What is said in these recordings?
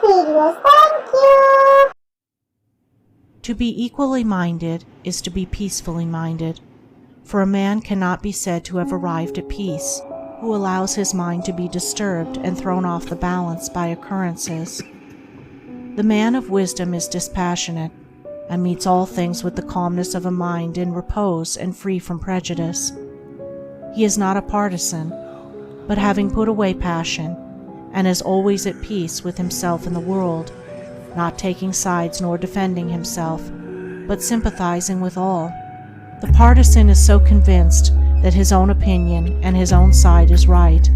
Mindedness. Thank you. To be equally minded is to be peacefully minded, for a man cannot be said to have arrived at peace who allows his mind to be disturbed and thrown off the balance by occurrences. The man of wisdom is dispassionate, and meets all things with the calmness of a mind in repose and free from prejudice. He is not a partisan, but having put away passion, and is always at peace with himself and the world, not taking sides nor defending himself, but sympathizing with all. The partisan is so convinced that his own opinion and his own side is right,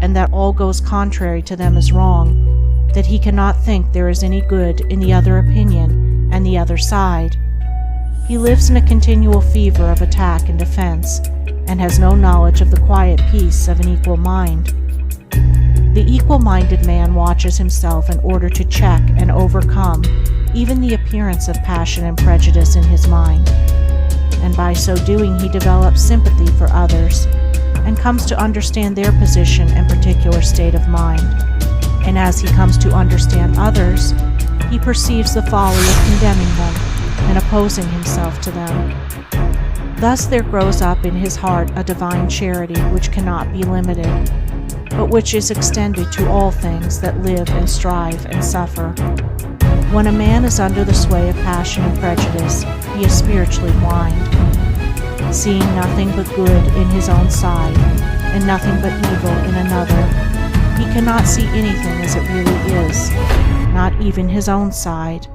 and that all goes contrary to them is wrong, that he cannot think there is any good in the other opinion and the other side. He lives in a continual fever of attack and defense, and has no knowledge of the quiet peace of an equal mind. The equal-minded man watches himself in order to check and overcome even the appearance of passion and prejudice in his mind, and by so doing he develops sympathy for others, and comes to understand their position and particular state of mind. And as he comes to understand others, he perceives the folly of condemning them and opposing himself to them. Thus there grows up in his heart a divine charity which cannot be limited, but which is extended to all things that live and strive and suffer. When a man is under the sway of passion and prejudice, he is spiritually blind, seeing nothing but good in his own side and nothing but evil in another. He cannot see anything as it really is, not even his own side,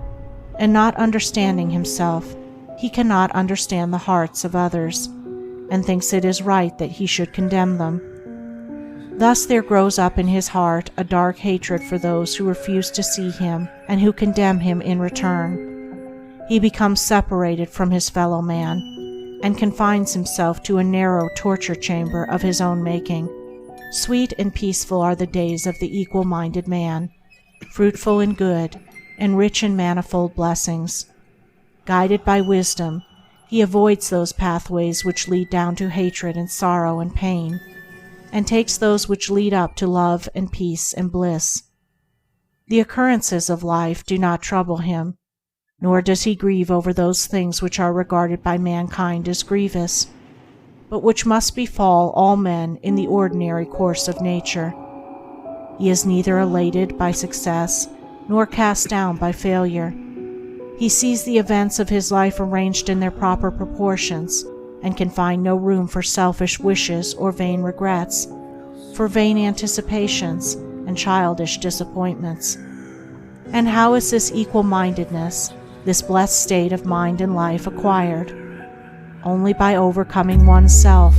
and not understanding himself, he cannot understand the hearts of others, and thinks it is right that he should condemn them. Thus there grows up in his heart a dark hatred for those who refuse to see him and who condemn him in return. He becomes separated from his fellow man, and confines himself to a narrow torture chamber of his own making. Sweet and peaceful are the days of the equal-minded man, fruitful in good, and rich in manifold blessings. Guided by wisdom, he avoids those pathways which lead down to hatred and sorrow and pain, and takes those which lead up to love and peace and bliss. The occurrences of life do not trouble him, nor does he grieve over those things which are regarded by mankind as grievous, but which must befall all men in the ordinary course of nature. He is neither elated by success nor cast down by failure. He sees the events of his life arranged in their proper proportions, and can find no room for selfish wishes or vain regrets, for vain anticipations and childish disappointments. And how is this equal-mindedness, this blessed state of mind and life, acquired? Only by overcoming oneself,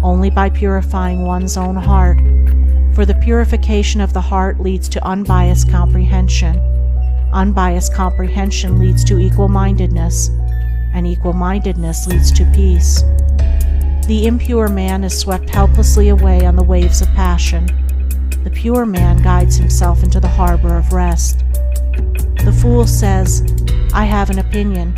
only by purifying one's own heart, for the purification of the heart leads to unbiased comprehension. Unbiased comprehension leads to equal-mindedness, and equal-mindedness leads to peace. The impure man is swept helplessly away on the waves of passion. The pure man guides himself into the harbor of rest. The fool says, "I have an opinion,